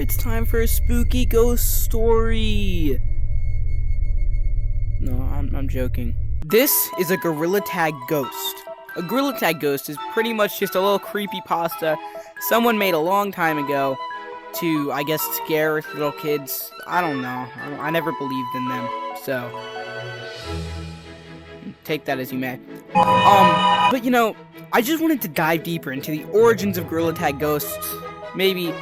it's time for a spooky ghost story. No, I'm joking. This is a gorilla tag ghost. A gorilla tag ghost is pretty much just a little creepypasta someone made a long time ago to, I guess, scare little kids. I don't know. I never believed in them, so take that as you may. But you know, I just wanted to dive deeper into the origins of gorilla tag ghosts. Maybe,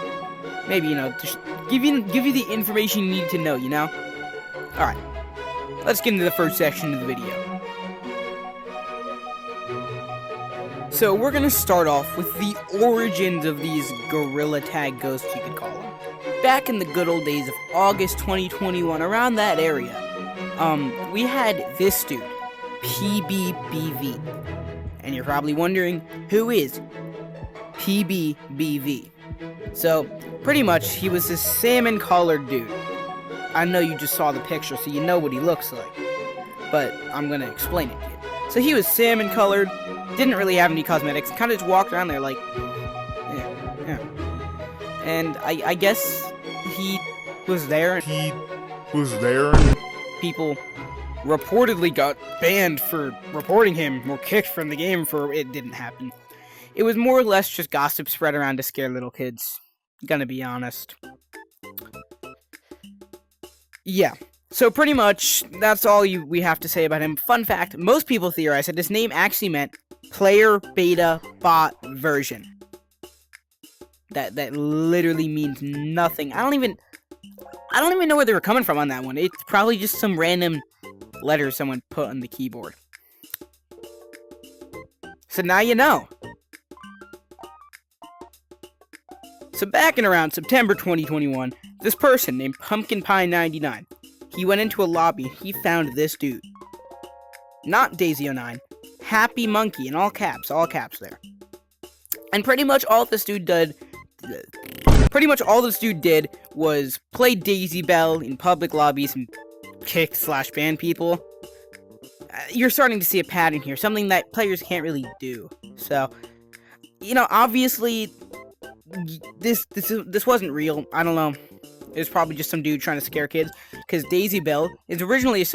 you know, just give you the information you need to know, you know? Alright, let's get into the first section of the video. So we're gonna start off with the origins of these gorilla tag ghosts, you could call them. Back in the good old days of August 2021, around that area, we had this dude, PBBV. And you're probably wondering, who is PBBV? So, pretty much, he was this salmon-colored dude. I know you just saw the picture, so you know what he looks like. But I'm gonna explain it to you. So he was salmon-colored, didn't really have any cosmetics, kind of just walked around there like, yeah. And I guess he was there. People reportedly got banned for reporting him or kicked from the game for it didn't happen. It was more or less just gossip spread around to scare little kids. Gonna be honest. Yeah. So pretty much that's all we have to say about him. Fun fact, most people theorize that his name actually meant player beta bot version. That literally means nothing. I don't even know where they were coming from on that one. It's probably just some random letter someone put on the keyboard. So now you know. So back in around September 2021, this person named Pumpkin Pie 99, he went into a lobby and he found this dude. Not Daisy09, Happy Monkey in all caps there. And pretty much all this dude did was play Daisy Bell in public lobbies and kick/ban people. You're starting to see a pattern here, something that players can't really do. So, you know, obviously, this wasn't real. I don't know. It was probably just some dude trying to scare kids, because Daisy Bell is originally it's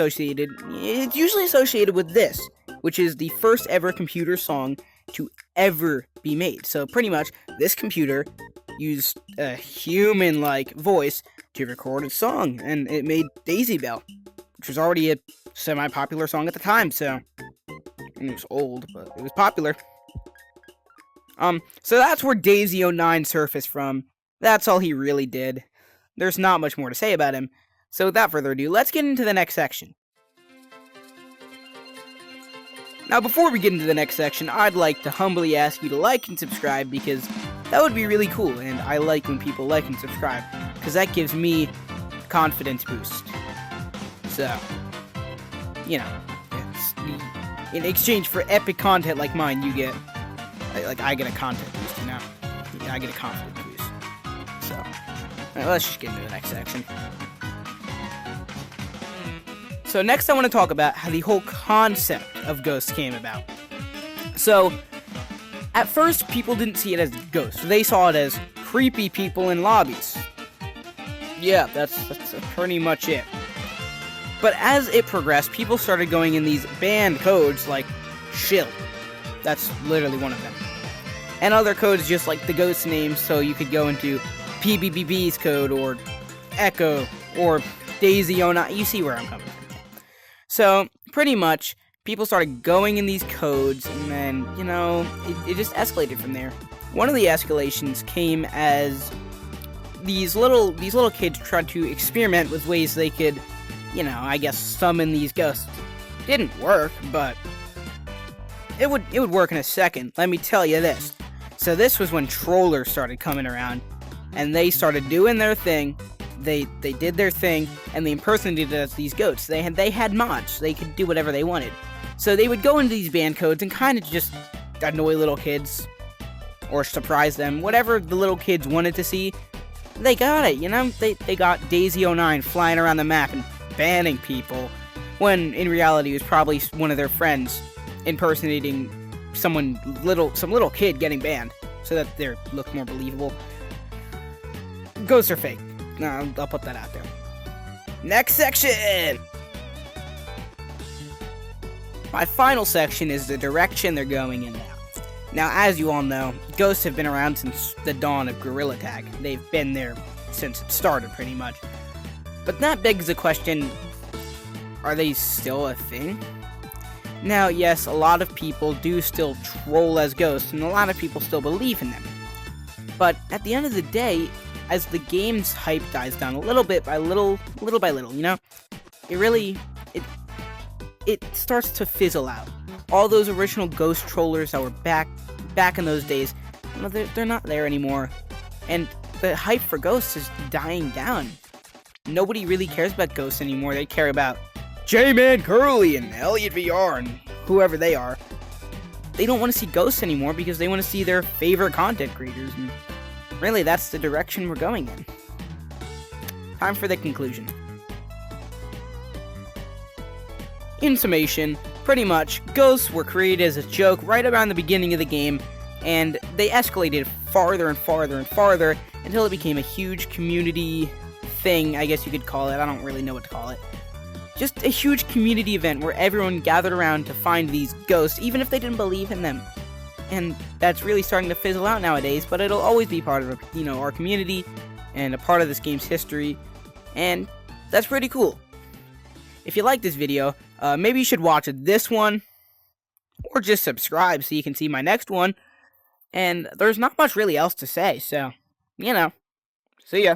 usually associated with this, which is the first ever computer song to ever be made. So pretty much, this computer used a human-like voice to record a song, and it made Daisy Bell, which was already a semi-popular song at the time, so it was old, but it was popular. So that's where Daisy09 surfaced from. That's all he really did. There's not much more to say about him. So without further ado, let's get into the next section. Now, before we get into the next section, I'd like to humbly ask you to like and subscribe, because that would be really cool, and I like when people like and subscribe, because that gives me confidence boost. So, you know, in exchange for epic content like mine, you get, I get a content boost, you know? Yeah, I get a confidence boost. So, alright, let's just get into the next section. So next I want to talk about how the whole concept of ghosts came about. So, at first, people didn't see it as ghosts. They saw it as creepy people in lobbies. Yeah, that's pretty much it. But as it progressed, people started going in these banned codes like shill. That's literally one of them. And other codes just like the ghost names, so you could go into PBBV's code or Echo or Daisy09. You see where I'm coming from. So, pretty much, people started going in these codes, and then, you know, it just escalated from there. One of the escalations came as these little kids tried to experiment with ways they could, you know, I guess, summon these ghosts. Didn't work, but it would work in a second, let me tell you this. So this was when trollers started coming around, and they started doing their thing. They did their thing, and they impersonated as these ghosts. They had mods. They could do whatever they wanted. So they would go into these band codes and kind of just annoy little kids, or surprise them. Whatever the little kids wanted to see, they got it, you know? They got Daisy09 flying around the map and banning people, when in reality it was probably one of their friends impersonating some little kid getting banned, so that they looked more believable. Ghosts are fake. No, I'll put that out there. Next section! My final section is the direction they're going in now. Now, as you all know, ghosts have been around since the dawn of Gorilla Tag. They've been there since it started, pretty much. But that begs the question, are they still a thing? Now, yes, a lot of people do still troll as ghosts, and a lot of people still believe in them. But at the end of the day, as the game's hype dies down a little bit by little by little, you know, it starts to fizzle out. All those original ghost trollers that were back in those days, you know, they're not there anymore, and the hype for ghosts is dying down. Nobody really cares about ghosts anymore. They care about J-Man Curly and Elliot VR and whoever they are. They don't want to see ghosts anymore because they want to see their favorite content creators, and really, that's the direction we're going in. Time for the conclusion. In summation, pretty much, ghosts were created as a joke right around the beginning of the game, and they escalated farther and farther and farther until it became a huge community thing, I guess you could call it. I don't really know what to call it. Just a huge community event where everyone gathered around to find these ghosts, even if they didn't believe in them. And that's really starting to fizzle out nowadays, but it'll always be part of, you know, our community and a part of this game's history, and that's pretty cool. If you like this video, maybe you should watch this one, or just subscribe so you can see my next one, and there's not much really else to say, so, you know, see ya.